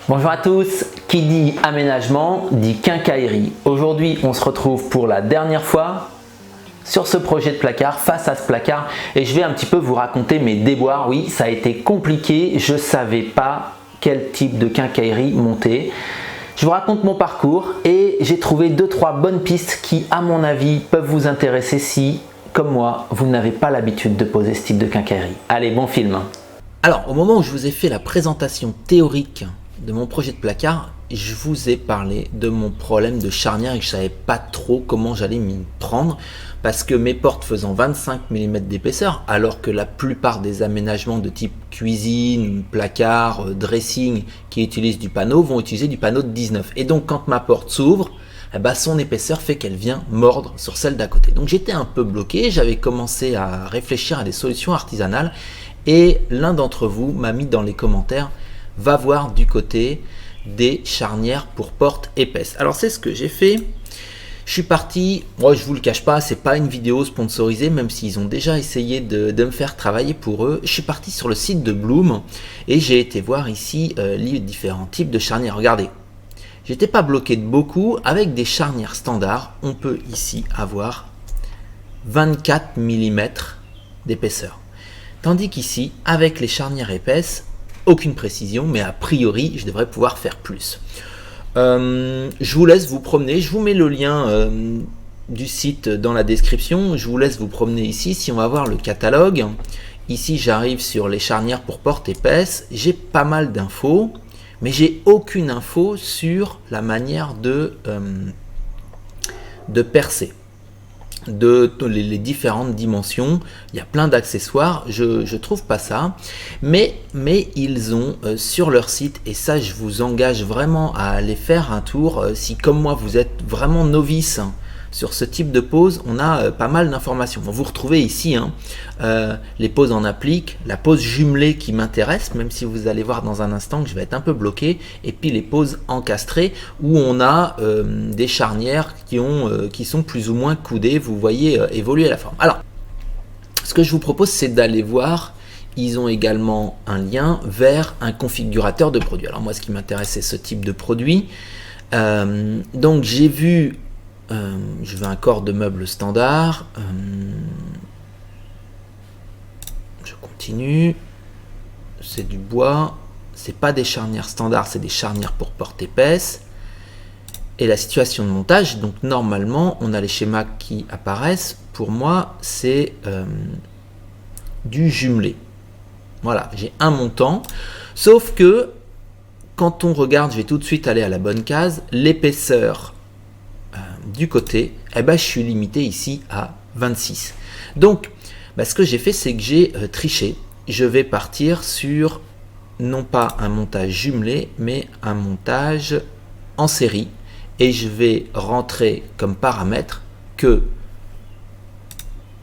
Bonjour à tous, qui dit aménagement dit quincaillerie. Aujourd'hui on se retrouve pour la dernière fois sur ce projet de placard, face à ce placard, et je vais un petit peu vous raconter mes déboires. Oui, ça a été compliqué, je ne savais pas quel type de quincaillerie monter. Je vous raconte mon parcours et j'ai trouvé 2-3 bonnes pistes qui à mon avis peuvent vous intéresser si, comme moi, vous n'avez pas l'habitude de poser ce type de quincaillerie. Allez, bon film. Alors, au moment où je vous ai fait la présentation théorique de mon projet de placard, je vous ai parlé de mon problème de charnière et que je ne savais pas trop comment j'allais m'y prendre parce que mes portes faisant 25 mm d'épaisseur, alors que la plupart des aménagements de type cuisine, placard, dressing qui utilisent du panneau vont utiliser du panneau de 19. Et donc quand ma porte s'ouvre, eh ben, son épaisseur fait qu'elle vient mordre sur celle d'à côté. Donc j'étais un peu bloqué, j'avais commencé à réfléchir à des solutions artisanales et l'un d'entre vous m'a mis dans les commentaires: va voir du côté des charnières pour portes épaisses. Alors c'est ce que j'ai fait. Je suis parti, moi je vous le cache pas, c'est pas une vidéo sponsorisée, même s'ils ont déjà essayé de me faire travailler pour eux. Je suis parti sur le site de Blum et j'ai été voir ici les différents types de charnières. Regardez, j'étais pas bloqué de beaucoup. Avec des charnières standards, on peut ici avoir 24 mm d'épaisseur. Tandis qu'ici, avec les charnières épaisses, aucune précision, mais a priori, je devrais pouvoir faire plus. Je vous laisse vous promener. Je vous mets le lien du site dans la description. Je vous laisse vous promener ici. Si on va voir le catalogue, ici j'arrive sur les charnières pour portes épaisses. J'ai pas mal d'infos, mais j'ai aucune info sur la manière de percer, les différentes dimensions. Il y a plein d'accessoires, je trouve pas ça, mais ils ont sur leur site, et ça je vous engage vraiment à aller faire un tour si comme moi vous êtes vraiment novice sur ce type de pose. On a pas mal d'informations. Vous retrouvez ici les poses en applique, la pose jumelée qui m'intéresse, même si vous allez voir dans un instant que je vais être un peu bloqué, et puis les poses encastrées où on a des charnières qui sont plus ou moins coudées. Vous voyez évoluer la forme. Alors, ce que je vous propose, c'est d'aller voir. Ils ont également un lien vers un configurateur de produit. Alors moi, ce qui m'intéresse, c'est ce type de produit. Donc j'ai vu, je veux un corps de meuble standard. Je continue. C'est du bois. C'est pas des charnières standards, c'est des charnières pour porte épaisse. Et la situation de montage, donc normalement, on a les schémas qui apparaissent. Pour moi, c'est du jumelé. Voilà, j'ai un montant. Sauf que quand on regarde, je vais tout de suite aller à la bonne case, l'épaisseur du côté, eh ben, je suis limité ici à 26. Donc, ce que j'ai fait, c'est que j'ai triché. Je vais partir sur non pas un montage jumelé, mais un montage en série. Et je vais rentrer comme paramètre que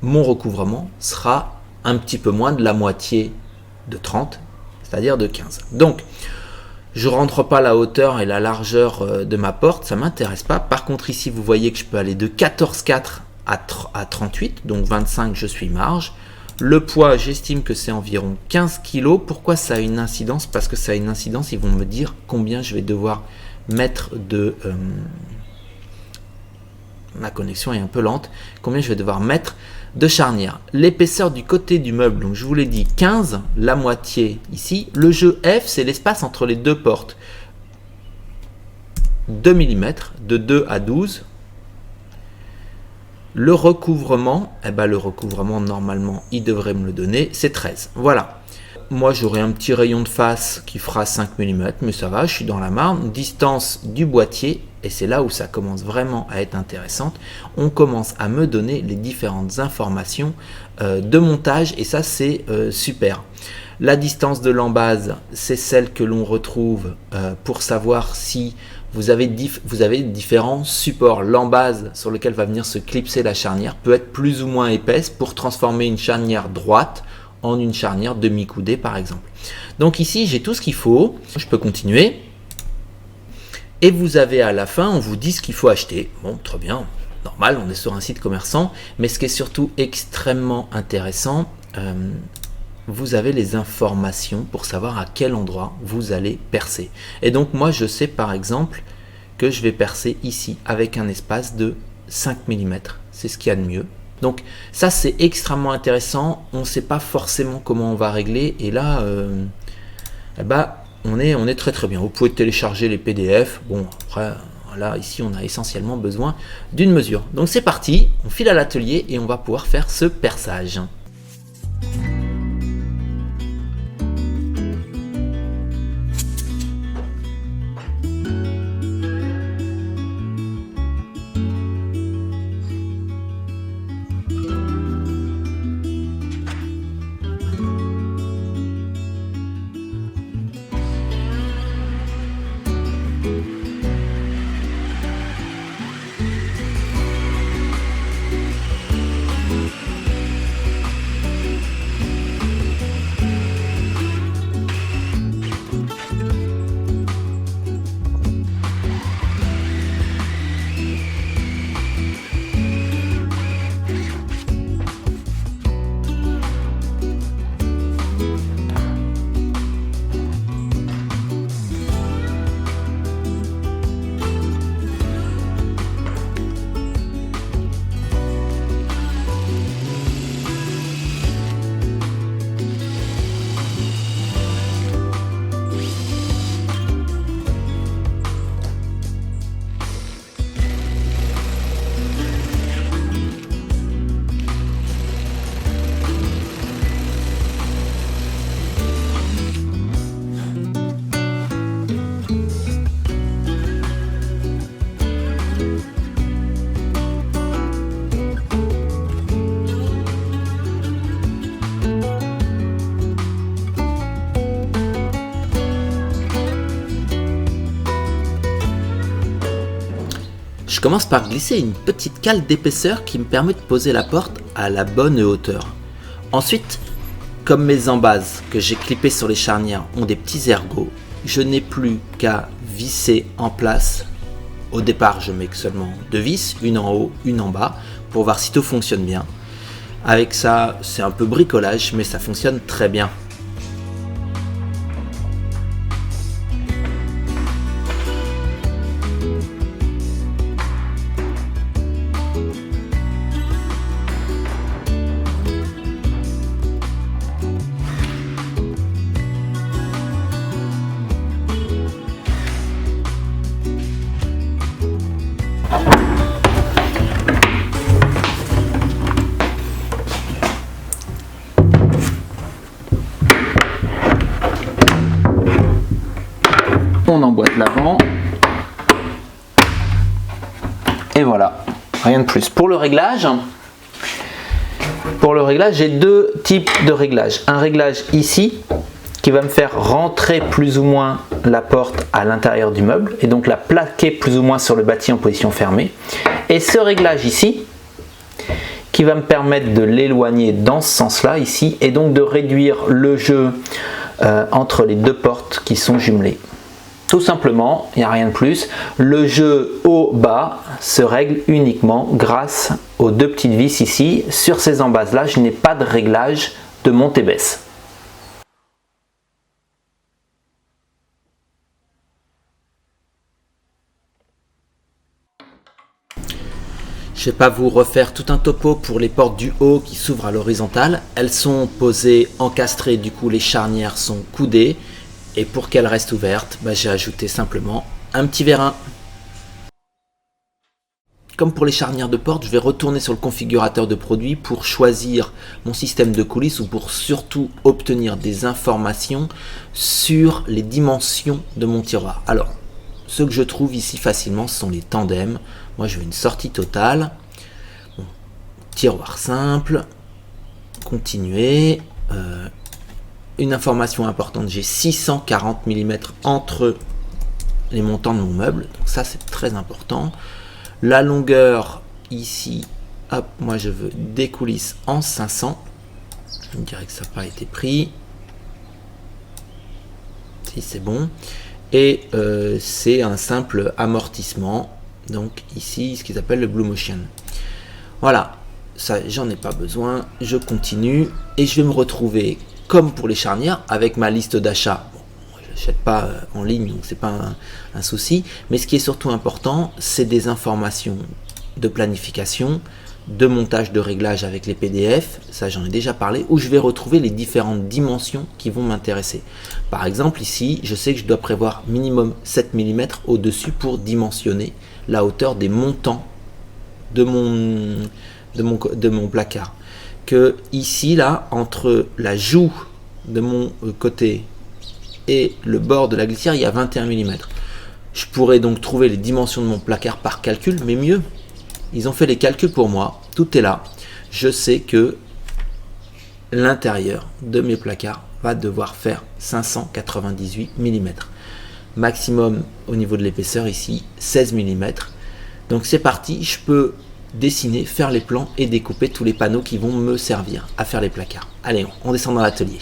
mon recouvrement sera un petit peu moins de la moitié de 30, c'est-à-dire de 15. Donc, je ne rentre pas la hauteur et la largeur de ma porte, ça ne m'intéresse pas. Par contre, ici, vous voyez que je peux aller de 14,4 à 38, donc 25, je suis marge. Le poids, j'estime que c'est environ 15 kg. Pourquoi ça a une incidence? Parce que ça a une incidence, ils vont me dire combien je vais devoir mettre de... ma connexion est un peu lente. Combien je vais devoir mettre de charnière. L'épaisseur du côté du meuble, donc je vous l'ai dit, 15, la moitié ici. Le jeu F, c'est l'espace entre les deux portes. 2 mm, de 2 à 12. Le recouvrement, le recouvrement, normalement, il devrait me le donner, c'est 13. Voilà. Moi, j'aurai un petit rayon de face qui fera 5 mm, mais ça va, je suis dans la marne. Distance du boîtier, et c'est là où ça commence vraiment à être intéressante. On commence à me donner les différentes informations de montage, et ça, c'est super. La distance de l'embase, c'est celle que l'on retrouve pour savoir si vous avez différents supports. L'embase sur lequel va venir se clipser la charnière peut être plus ou moins épaisse pour transformer une charnière droite en une charnière demi-coudée par exemple. Donc ici j'ai tout ce qu'il faut, je peux continuer. Et vous avez à la fin, on vous dit ce qu'il faut acheter. Bon, très bien, normal, on est sur un site commerçant, mais ce qui est surtout extrêmement intéressant, vous avez les informations pour savoir à quel endroit vous allez percer. Et donc moi je sais par exemple que je vais percer ici avec un espace de 5 mm, c'est ce qu'il y a de mieux. Donc ça c'est extrêmement intéressant, on ne sait pas forcément comment on va régler, et là on est très très bien. Vous pouvez télécharger les PDF, bon après là ici on a essentiellement besoin d'une mesure. Donc c'est parti, on file à l'atelier et on va pouvoir faire ce perçage. Je commence par glisser une petite cale d'épaisseur qui me permet de poser la porte à la bonne hauteur. Ensuite, comme mes embases que j'ai clippées sur les charnières ont des petits ergots, je n'ai plus qu'à visser en place. Au départ, je mets seulement 2 vis, une en haut, une en bas, pour voir si tout fonctionne bien. Avec ça, c'est un peu bricolage, mais ça fonctionne très bien. On emboîte l'avant et voilà, rien de plus. Pour le réglage, j'ai 2 types de réglages. Un réglage ici qui va me faire rentrer plus ou moins la porte à l'intérieur du meuble et donc la plaquer plus ou moins sur le bâti en position fermée, et ce réglage ici qui va me permettre de l'éloigner dans ce sens là ici, et donc de réduire le jeu entre les 2 portes qui sont jumelées. Tout simplement, il n'y a rien de plus. Le jeu haut-bas se règle uniquement grâce aux 2 petites vis ici. Sur ces embases-là, je n'ai pas de réglage de montée-baisse. Je ne vais pas vous refaire tout un topo pour les portes du haut qui s'ouvrent à l'horizontale. Elles sont posées, encastrées, du coup les charnières sont coudées. Et pour qu'elles restent ouvertes, j'ai ajouté simplement un petit vérin. Comme pour les charnières de porte, je vais retourner sur le configurateur de produit pour choisir mon système de coulisses ou pour surtout obtenir des informations sur les dimensions de mon tiroir. Alors, ce que je trouve ici facilement, ce sont les tandems. Moi, je veux une sortie totale. Bon, tiroir simple. Continuer. Une information importante, j'ai 640 mm entre les montants de mon meuble, donc ça c'est très important. La longueur ici, hop, moi je veux des coulisses en 500. Je me dirais que ça n'a pas été pris. Si, c'est bon. Et c'est un simple amortissement. donc ici ce qu'ils appellent le Blue Motion. Voilà, ça j'en ai pas besoin, je continue et je vais me retrouver comme pour les charnières avec ma liste d'achat. Bon, je n'achète pas en ligne, donc c'est pas un souci, mais ce qui est surtout important, c'est des informations de planification, de montage, de réglage avec les PDF, ça j'en ai déjà parlé, où je vais retrouver les différentes dimensions qui vont m'intéresser. Par exemple ici, je sais que je dois prévoir minimum 7 mm au-dessus pour dimensionner la hauteur des montants de mon placard. Que ici, là, entre la joue de mon côté et le bord de la glissière, il y a 21 mm. Je pourrais donc trouver les dimensions de mon placard par calcul, mais mieux, ils ont fait les calculs pour moi, tout est là. Je sais que l'intérieur de mes placards va devoir faire 598 mm. Maximum au niveau de l'épaisseur ici, 16 mm. Donc c'est parti, je peux dessiner, faire les plans et découper tous les panneaux qui vont me servir à faire les placards. Allez, on descend dans l'atelier.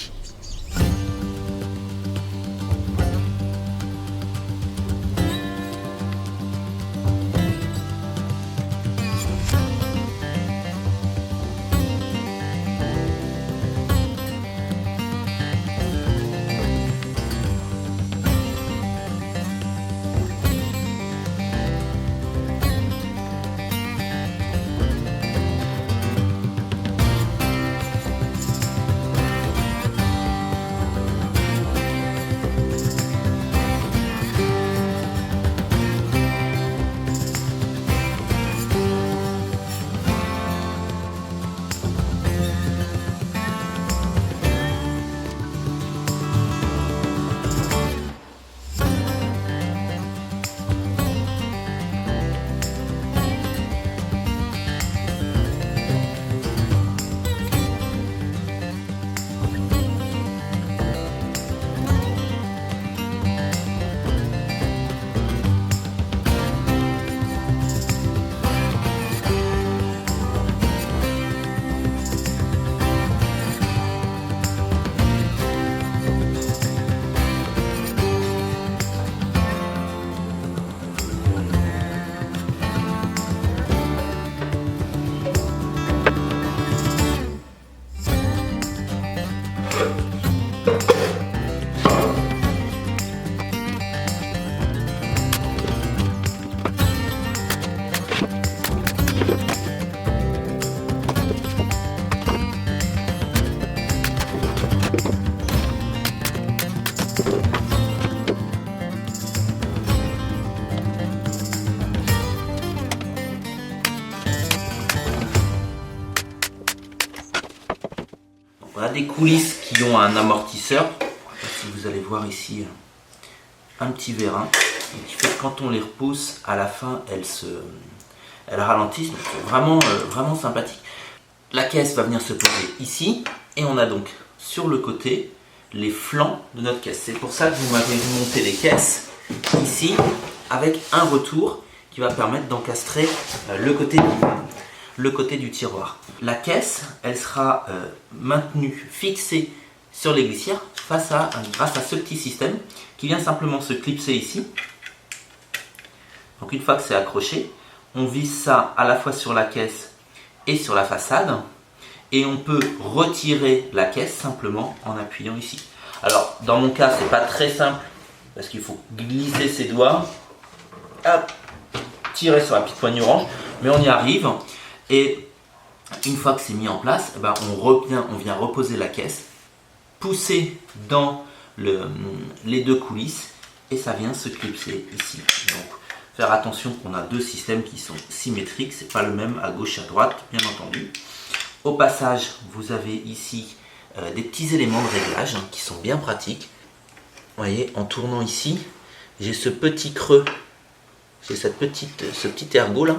On a des coulisses qui ont un amortisseur. Si vous allez voir ici un petit vérin qui fait que quand on les repousse, à la fin elles ralentissent. Donc c'est vraiment sympathique. La caisse va venir se poser ici et on a donc sur le côté les flancs de notre caisse. C'est pour ça que vous m'avez monté les caisses ici avec un retour qui va permettre d'encastrer le côté du tiroir. La caisse, elle sera maintenue, fixée sur les glissières grâce à ce petit système qui vient simplement se clipser ici. Donc une fois que c'est accroché, on visse ça à la fois sur la caisse et sur la façade et on peut retirer la caisse simplement en appuyant ici. Alors dans mon cas, c'est pas très simple parce qu'il faut glisser ses doigts, hop, tirer sur la petite poignée orange, mais on y arrive. Et une fois que c'est mis en place, on vient reposer la caisse, pousser dans les deux coulisses et ça vient se clipser ici. Donc faire attention qu'on a deux systèmes qui sont symétriques, c'est pas le même à gauche et à droite, bien entendu. Au passage, vous avez ici des petits éléments de réglage qui sont bien pratiques. Vous voyez, en tournant ici, j'ai ce petit creux, j'ai ce petit ergot là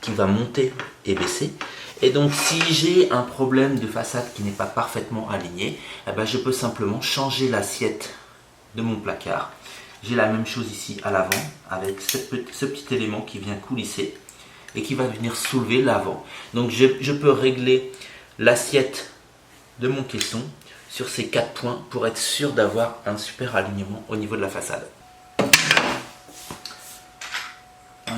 qui va monter et baisser. Et donc si j'ai un problème de façade qui n'est pas parfaitement aligné, je peux simplement changer l'assiette de mon placard. J'ai la même chose ici à l'avant avec ce petit élément qui vient coulisser et qui va venir soulever l'avant. Donc je peux régler l'assiette de mon caisson sur ces 4 points pour être sûr d'avoir un super alignement au niveau de la façade.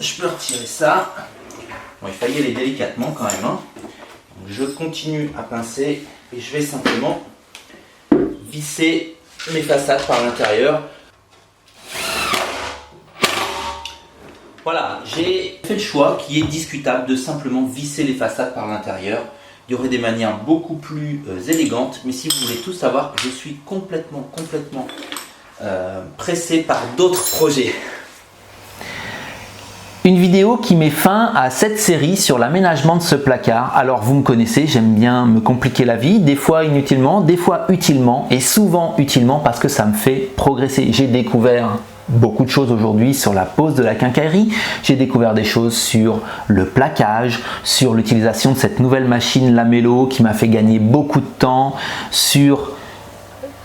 je peux retirer ça. Bon, il fallait y aller délicatement quand même. Donc, je continue à pincer et je vais simplement visser mes façades par l'intérieur. Voilà, j'ai fait le choix qui est discutable de simplement visser les façades par l'intérieur. Il y aurait des manières beaucoup plus élégantes, mais si vous voulez tout savoir, je suis complètement pressé par d'autres projets. Une vidéo qui met fin à cette série sur l'aménagement de ce placard. Alors vous me connaissez, j'aime bien me compliquer la vie, des fois inutilement, des fois utilement et souvent utilement parce que ça me fait progresser. J'ai découvert beaucoup de choses aujourd'hui sur la pose de la quincaillerie. J'ai découvert des choses sur le plaquage, sur l'utilisation de cette nouvelle machine Lamello qui m'a fait gagner beaucoup de temps, sur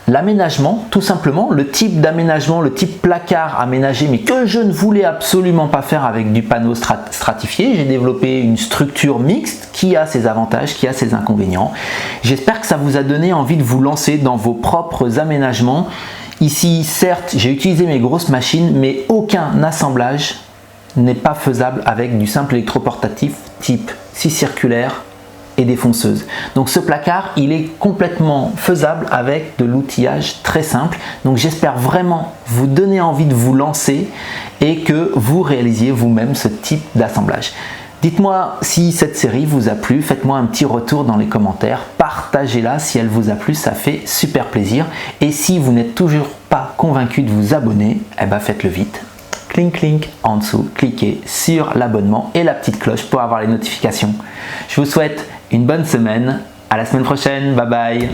l'aménagement, tout simplement, le type d'aménagement, le type placard aménagé, mais que je ne voulais absolument pas faire avec du panneau stratifié. J'ai développé une structure mixte qui a ses avantages, qui a ses inconvénients. J'espère que ça vous a donné envie de vous lancer dans vos propres aménagements. Ici, certes, j'ai utilisé mes grosses machines, mais aucun assemblage n'est pas faisable avec du simple électroportatif type scie circulaire et défonceuse. Donc ce placard, il est complètement faisable avec de l'outillage très simple. Donc j'espère vraiment vous donner envie de vous lancer et que vous réalisiez vous-même ce type d'assemblage. Dites-moi si cette série vous a plu, faites-moi un petit retour dans les commentaires, partagez-la si elle vous a plu, ça fait super plaisir. Et si vous n'êtes toujours pas convaincu de vous abonner, eh ben faites-le vite. Clink clink en dessous, cliquez sur l'abonnement et la petite cloche pour avoir les notifications. Je vous souhaite une bonne semaine, à la semaine prochaine, bye bye.